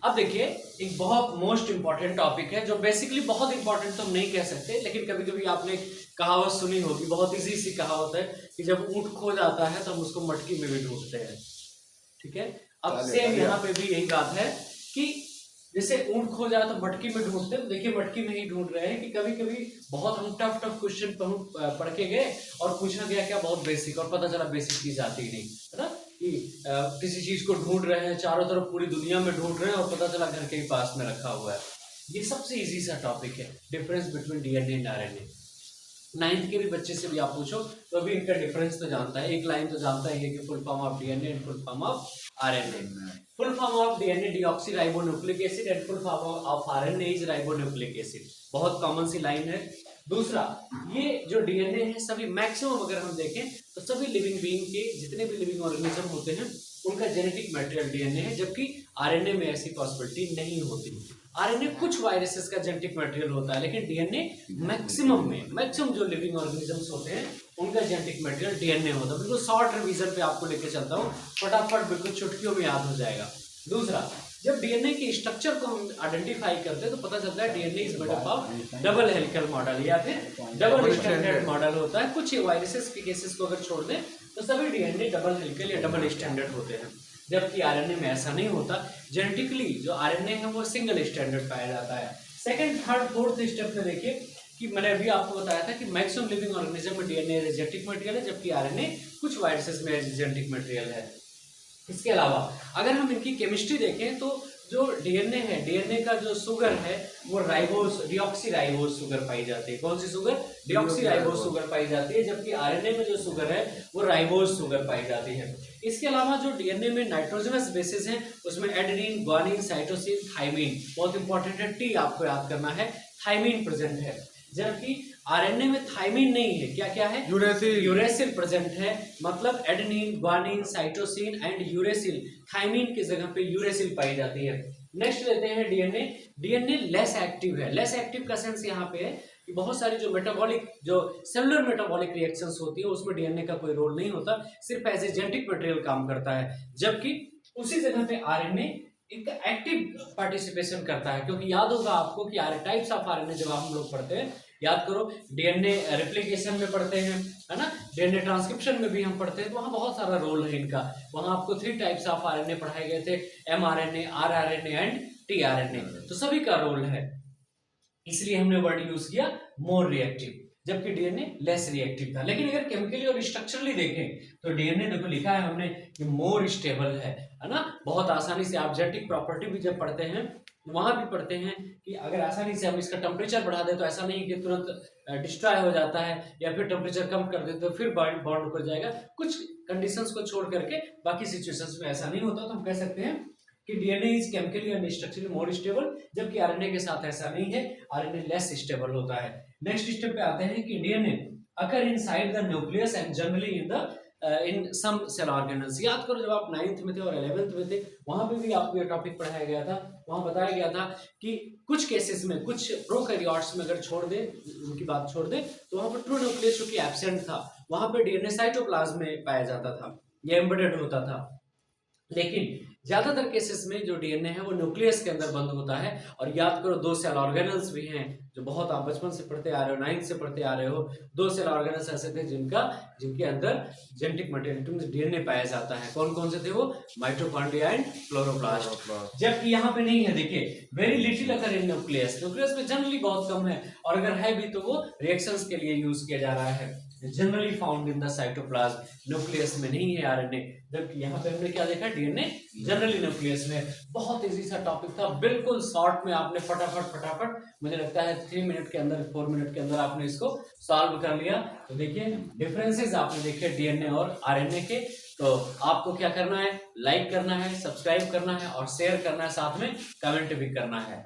अब देखिए, एक बहुत मोस्ट इंपॉर्टेंट टॉपिक है जो बेसिकली बहुत इंपॉर्टेंट तो हम नहीं कह सकते, लेकिन कभी कभी आपने कहावत सुनी होगी, बहुत इजी सी कहावत है कि जब ऊंट खो जाता है तो हम उसको मटकी में भी ढूंढते हैं। ठीक है, अब सेम यहाँ पे भी यही बात है कि जैसे ऊंट खो जाए तो मटकी में ढूंढते हैं। देखिए मटकी में ही ढूंढ रहे हैं कि कभी कभी बहुत हम टफ टफ क्वेश्चन पढ़ के गए और पूछा गया क्या बहुत बेसिक, और पता चला बेसिक चीज आती ही नहीं, है ना। कि किसी चीज को ढूंढ रहे हैं, चारों तरफ पूरी दुनिया में ढूंढ रहे हैं और पता चला घर के ही पास में रखा हुआ है। ये सबसे इजी सा टॉपिक है, difference between DNA and RNA. 9th के भी बच्चे से भी आप पूछो तो अभी इनका डिफरेंस तो जानता है, एक लाइन तो जानता ही है कि full form of DNA and full form of RNA. Full form of DNA deoxyribonucleic acid and full form of RNA is ribonucleic acid. बहुत कॉमन सी लाइन है। दूसरा, ये जो डीएनए है सभी मैक्सिमम अगर हम देखें तो सभी लिविंग बीइंग के जितने भी लिविंग ऑर्गेनिज्म होते हैं उनका जेनेटिक मटेरियल डीएनए है, जबकि आरएनए में ऐसी पॉसिबिलिटी नहीं होती। आरएनए कुछ वायरसेस का जेनेटिक मटेरियल होता है, लेकिन डीएनए मैक्सिमम जो लिविंग ऑर्गेनिजम्स होते हैं उनका जेनेटिक मटेरियल डीएनए होता है। बिल्कुल शॉर्ट रिवीजन पे आपको लेके चलता हूँ, फटाफट बिल्कुल चुटकियों में याद हो जाएगा। दूसरा, जब डीएनए के स्ट्रक्चर को हम आइडेंटिफाई करते हैं तो पता चलता है DNA is made up of double helical model या फिर डबल स्टैंडर्ड मॉडल होता है। कुछ वायरसेस के केसेस को अगर छोड़ दें तो सभी डीएनए डबल हेलिकल या डबल स्टैंडर्ड होते हैं, जबकि आरएनए में ऐसा नहीं होता। जेनेटिकली जो आरएनए है वो सिंगल स्टैंडर्ड पाया जाता है। सेकंड, थर्ड, फोर्थ स्टेप में देखिए कि मैंने अभी आपको बताया था कि मैक्सिमम लिविंग ऑर्गेनिज्म में डीएनए जेनेटिक मटेरियल है, जबकि आरएनए कुछ वायरसेस में जेनेटिक मटेरियल है। इसके अलावा अगर हम इनकी केमिस्ट्री देखें तो जो डीएनए है, डीएनए का जो शुगर है वो राइबोस डीऑक्सीराइबोस शुगर पाई जाती है। कौन सी शुगर? डीऑक्सीराइबोस शुगर पाई जाती है, जबकि आरएनए में जो शुगर है वो राइबोस शुगर पाई जाती है। इसके अलावा जो डीएनए में नाइट्रोजनस बेसिस हैं उसमें एडेनिन, ग्वानिन, साइटोसिन, थाइमिन, बहुत इंपॉर्टेंट है, टी आपको याद करना है, थाइमिन प्रेजेंट है, जबकि आरएनए में थाइमिन नहीं है। क्या क्या है? यूरेसिल प्रेजेंट है। मतलब adenine, guanine, cytosine and uracil, thymine की जगह पे यूरेसिल पाई जाती है। नेक्स्ट लेते हैं डीएनए। डीएनए लेस एक्टिव है। लेस एक्टिव का सेंस यहाँ पे है कि बहुत सारी जो मेटाबॉलिक, जो सेलुलर मेटाबॉलिक रिएक्शंस होती है उसमें डीएनए का कोई रोल नहीं होता, सिर्फ एज ए जेनेटिक मटेरियल काम करता है। जबकि उसी जगह पे आरएनए एक एक्टिव पार्टिसिपेशन करता है, क्योंकि याद होगा आपको कि टाइप्स ऑफ आरएनए जब हम लोग पढ़ते हैं, याद करो, डीएनए रेप्लिकेशन में पढ़ते हैं, है ना, डीएनए ट्रांसक्रिप्शन में भी हम पढ़ते हैं, तो वहाँ बहुत सारा रोल है इनका। वहाँ आपको 3 टाइप्स ऑफ आरएनए पढ़ाए गए थे, एमआरएनए, आरआरएनए एंड टीआरएनए, तो सभी का रोल है, इसलिए हमने वर्ड यूज किया मोर रिएक्टिव, जबकि डीएनए लेस रिएक्टिव था। लेकिन अगर केमिकली और स्ट्रक्चरली देखें तो डीएनए देखो लिखा है हमने कि मोर स्टेबल है ना। बहुत आसानी से आप जेनेटिक प्रॉपर्टी भी जब पढ़ते हैं वहां भी पढ़ते हैं कि अगर आसानी से हम इसका टेम्परेचर बढ़ा दें तो ऐसा नहीं कि तुरंत डिस्ट्रॉय हो जाता है, या फिर टेम्परेचर कम कर देते तो फिर बॉन्ड ऊपर जाएगा। कुछ कंडीशंस को छोड़ करके बाकी सिचुएशंस में ऐसा नहीं होता, तो हम कह सकते हैं कि DNA is chemically and structurally more stable, जबकि आरएनए के साथ ऐसा नहीं है, आरएनए लेस स्टेबल होता है। नेक्स्ट स्टेप पे आते हैं कि DNA occur inside the nucleus and generally in some cell organelles. याद करो जब आप 9th में थे और 11th में थे वहां पे भी आपको ये टॉपिक पढ़ाया गया था, वहां बताया गया था कि कुछ केसेस में, कुछ प्रोकैरियोट्स में अगर छोड़ दे, उनकी बात छोड़ दे, तो वहां पर ट्रू न्यूक्लियस चूंकि एब्सेंट था, वहां पर डीएनए साइटोप्लाज्म में पाया जाता था, ये एम्बेडेड होता था। लेकिन ज्यादातर केसेस में जो डीएनए है वो न्यूक्लियस के अंदर बंद होता है। और याद करो 2 सेल ऑर्गेनल्स भी हैं जो बहुत आप बचपन से पढ़ते आ रहे हो, 9th से पढ़ते आ रहे हो। 2 सेल ऑर्गेनल्स ऐसे थे जिनके अंदर जेनेटिक मटेरियल डीएनए पाया जाता है। कौन कौन से थे वो? Mitochondria and chloroplast. जबकि यहाँ पे नहीं है, देखिए वेरी लिटिल अकर इन न्यूक्लियस, न्यूक्लियस में जनरली बहुत कम है, और अगर है भी तो वो रिएक्शंस के लिए यूज किया जा रहा है। Generally found in the cytoplasm, nucleus में नहीं है आरएनए, जबकि यहाँ पे हमने क्या देखा? डीएनए जनरली न्यूक्लियस में। बहुत इजी सा टॉपिक था, बिल्कुल शॉर्ट में आपने फटाफट मुझे लगता है 3 मिनट के अंदर, 4 मिनट के अंदर आपने इसको सॉल्व कर लिया। तो देखिए डिफरेंसेस आपने देखे डीएनए और आरएनए के। तो आपको क्या करना है? लाइक करना है, सब्सक्राइब करना है और शेयर करना है, साथ में कमेंट भी करना है।